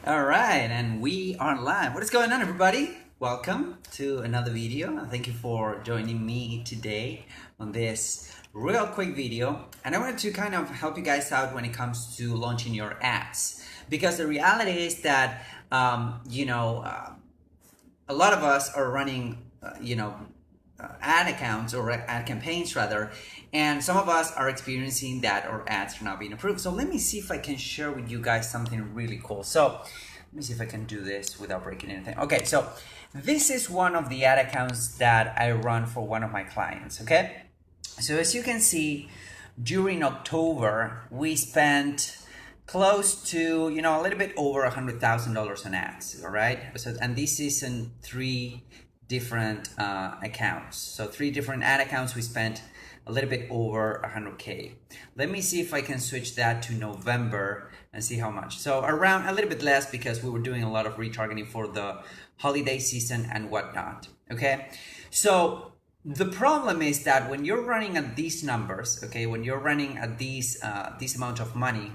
All right, and we are live. What is going on, everybody? Welcome to another video. And thank you for joining me today on this real quick video. And I wanted to kind of help you guys out when it comes to launching your ads, because the reality is that a lot of us are running ad accounts or ad campaigns rather, and some of us are experiencing that our ads are not being approved. So let me see if I can share with you guys something really cool. So let me see if I can do this without breaking anything. Okay, so this is one of the ad accounts that I run for one of my clients. Okay, so as you can see, during October we spent close to a little bit over $100,000 on ads. All right, so and this is in three different accounts. So three different ad accounts, we spent a little bit over 100K. Let me see if I can switch that to November and see how much. So around a little bit less, because we were doing a lot of retargeting for the holiday season and whatnot. Okay, so the problem is that when you're running at these numbers, okay, when you're running at these this amount of money,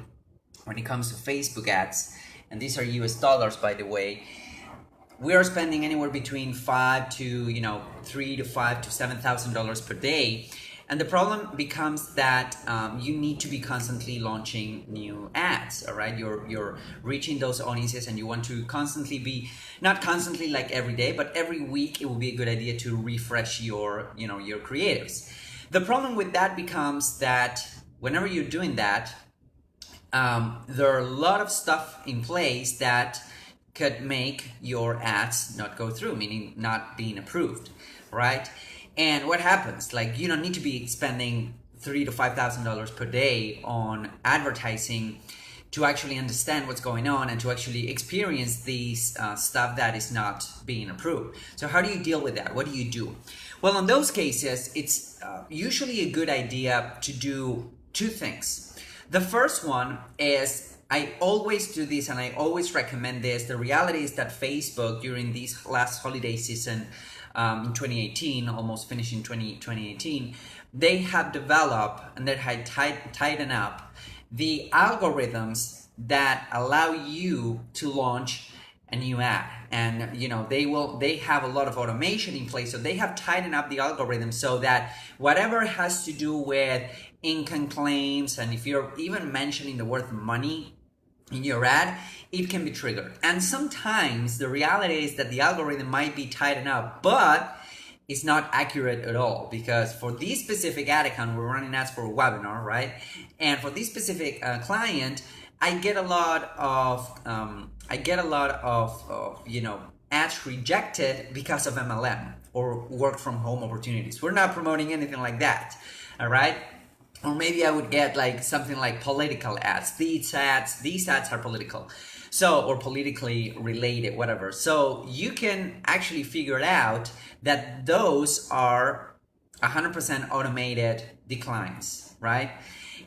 when it comes to Facebook ads, and these are US dollars, by the way, we are spending anywhere between $3,000 to $5,000 to $7,000 per day. And the problem becomes that you need to be constantly launching new ads. All right, you're reaching those audiences, and you want to constantly be, not constantly like every day, but every week. It will be a good idea to refresh your your creatives. The problem with that becomes that whenever you're doing that, there are a lot of stuff in place that could make your ads not go through, meaning not being approved, right? And what happens? Like, you don't need to be spending $3,000 to $5,000 per day on advertising to actually understand what's going on and to actually experience these stuff that is not being approved. So how do you deal with that? What do you do? Well, in those cases, it's usually a good idea to do two things. The first one is, I always do this and I always recommend this. The reality is that Facebook, during this last holiday season in 2018, almost finishing 2018, they have developed and they have tightened up the algorithms that allow you to launch a new ad. And they have a lot of automation in place, so they have tightened up the algorithm so that whatever has to do with income claims, and if you're even mentioning the word money in your ad, it can be triggered. And sometimes the reality is that the algorithm might be tightened up, but it's not accurate at all, because for this specific ad account, we're running ads for a webinar, right? And for this specific client, I get a lot of ads rejected because of MLM or work from home opportunities. We're not promoting anything like that, all right? Or maybe I would get like something like political ads. These ads are political, or politically related, whatever. So you can actually figure it out that those are 100% automated declines, right?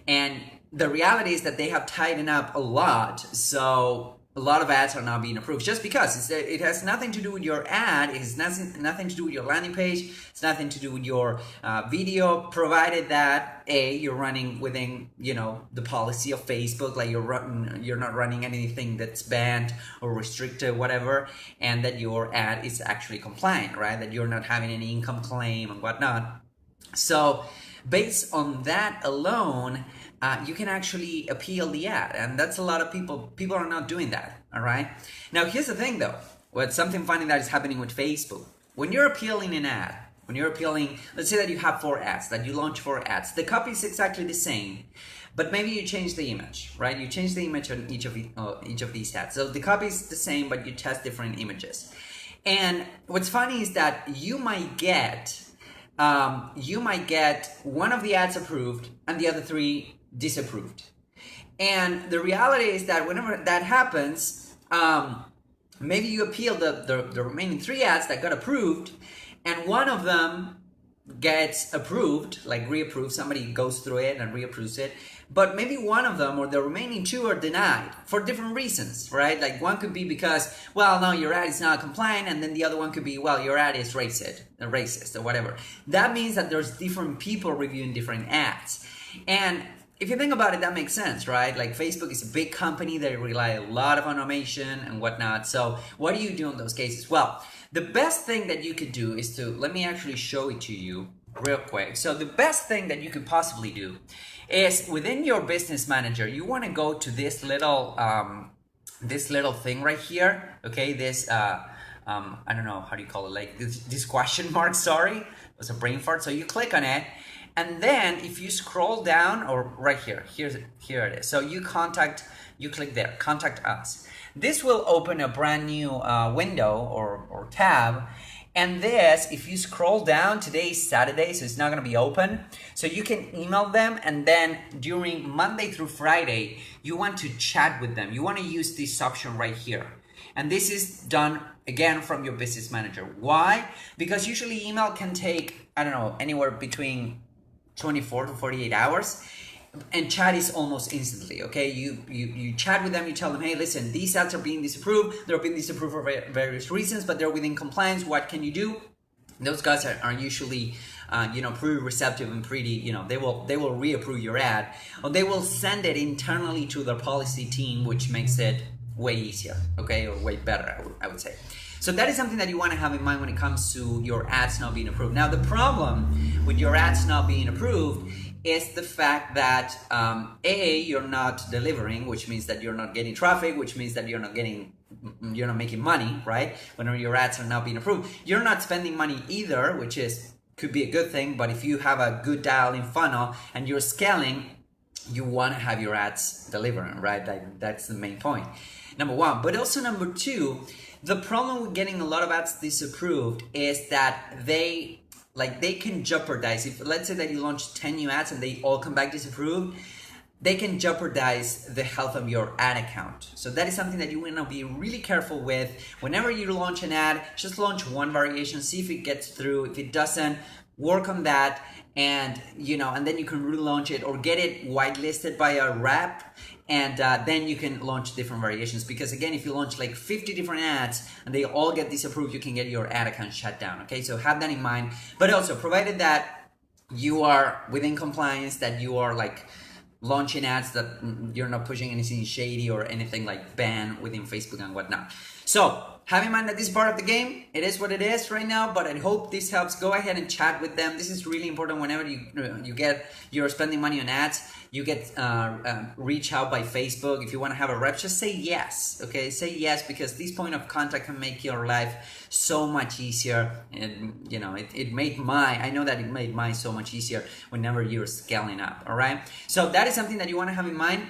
And the reality is that they have tightened up a lot, so a lot of ads are not being approved just because it has nothing to do with your ad. It has nothing to do with your landing page. It's nothing to do with your video, provided that you're running within the policy of Facebook, like you're not running anything that's banned or restricted, whatever, and that your ad is actually compliant, right? That you're not having any income claim and whatnot. So based on that alone, you can actually appeal the ad, and that's a lot of people are not doing that. All right, now here's the thing though, what's something funny that is happening with Facebook. When you're appealing an ad, let's say that you have 4 ads, that you launch 4 ads, the copy is exactly the same, but maybe you change the image, right? You change the image on each of these ads. So the copy is the same, but you test different images. And what's funny is that you might get one of the ads approved and the other 3 disapproved. And the reality is that whenever that happens, maybe you appeal the remaining 3 ads that got approved, and one of them gets approved, like reapproved. Somebody goes through it and reapproves it, but maybe one of them or the remaining 2 are denied for different reasons, right? Like one could be because, well, no, your ad is not compliant, and then the other one could be, well, your ad is racist or whatever. That means that there's different people reviewing different ads. And if you think about it, that makes sense, right? Like Facebook is a big company. They rely a lot of automation and whatnot. So what do you do in those cases? Well, the best thing that you could do is to, let me actually show it to you real quick. So the best thing that you could possibly do is within your business manager, you want to go to this little thing right here. Okay, this I don't know, how do you call it? Like this question mark, sorry, it was a brain fart. So you click on it. And then if you scroll down, or right here, here it is. So you click there, contact us. This will open a brand new window or tab. And this, if you scroll down, today is Saturday, so it's not gonna be open. So you can email them, and then during Monday through Friday, you want to chat with them. You wanna use this option right here. And this is done, again, from your business manager. Why? Because usually email can take, I don't know, anywhere between 24 to 48 hours. And chat is almost instantly, okay? You chat with them, you tell them, hey, listen, these ads are being disapproved. They're being disapproved for various reasons, but they're within compliance. What can you do? Those guys are usually, pretty receptive and pretty, they will reapprove your ad, or they will send it internally to their policy team, which makes it way easier, okay, or way better, I would say. So that is something that you want to have in mind when it comes to your ads not being approved. Now, the problem with your ads not being approved is the fact that you're not delivering, which means that you're not getting traffic, which means that you're not making money, right? Whenever your ads are not being approved, you're not spending money either, which could be a good thing. But if you have a good dial-in funnel and you're scaling, you want to have your ads delivering, right? That's the main point. Number one, but also number two, the problem with getting a lot of ads disapproved is that they can jeopardize. If let's say that you launch 10 new ads and they all come back disapproved, they can jeopardize the health of your ad account. So that is something that you want to be really careful with. Whenever you launch an ad, just launch one variation, see if it gets through. If it doesn't, work on that, and then you can relaunch it or get it whitelisted by a rep, and then you can launch different variations. Because again, if you launch like 50 different ads and they all get disapproved, you can get your ad account shut down. Okay, so have that in mind. But also, provided that you are within compliance, that you are like launching ads, that you're not pushing anything shady or anything like ban within Facebook and whatnot. So have in mind that this is part of the game. It is what it is right now, but I hope this helps. Go ahead and chat with them. This is really important. Whenever you're spending money on ads, you get reach out by Facebook. If you want to have a rep, just say yes. Okay, say yes, because this point of contact can make your life so much easier. And I know that it made mine so much easier whenever you're scaling up. All right, so that is something that you want to have in mind.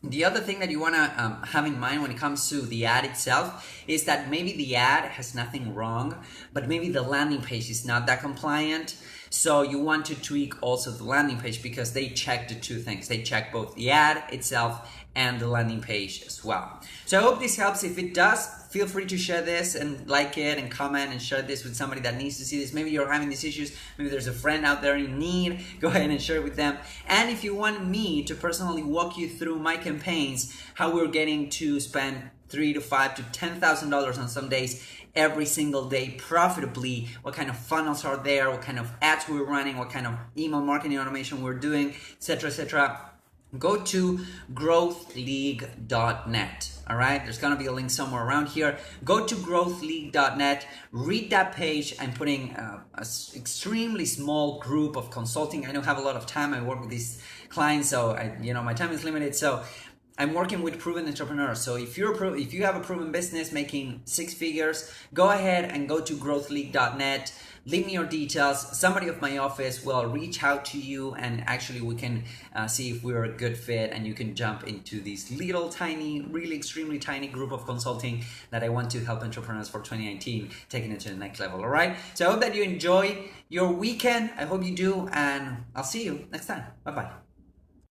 The other thing that you want to have in mind when it comes to the ad itself is that maybe the ad has nothing wrong, but maybe the landing page is not that compliant. So you want to tweak also the landing page, because they check the two things. They check both the ad itself and the landing page as well. So I hope this helps. If it does, feel free to share this and like it and comment and share this with somebody that needs to see this. Maybe you're having these issues. Maybe there's a friend out there in need. Go ahead and share it with them. And if you want me to personally walk you through my campaigns, how we're getting to spend $3,000 to $5,000 to $10,000 on some days, every single day profitably, what kind of funnels are there, what kind of ads we're running, what kind of email marketing automation we're doing, etc., etc., go to growthleague.net. All right, there's gonna be a link somewhere around here. Go to growthleague.net, read that page. I'm putting an extremely small group of consulting. I don't have a lot of time. I work with these clients, so my time is limited. So I'm working with proven entrepreneurs. So if you have a proven business making 6 figures, go ahead and go to growthleague.net. Leave me your details. Somebody of my office will reach out to you, and actually we can see if we're a good fit, and you can jump into this little tiny, really extremely tiny group of consulting that I want to help entrepreneurs for 2019, taking it to the next level. All right. So I hope that you enjoy your weekend. I hope you do, and I'll see you next time. Bye-bye.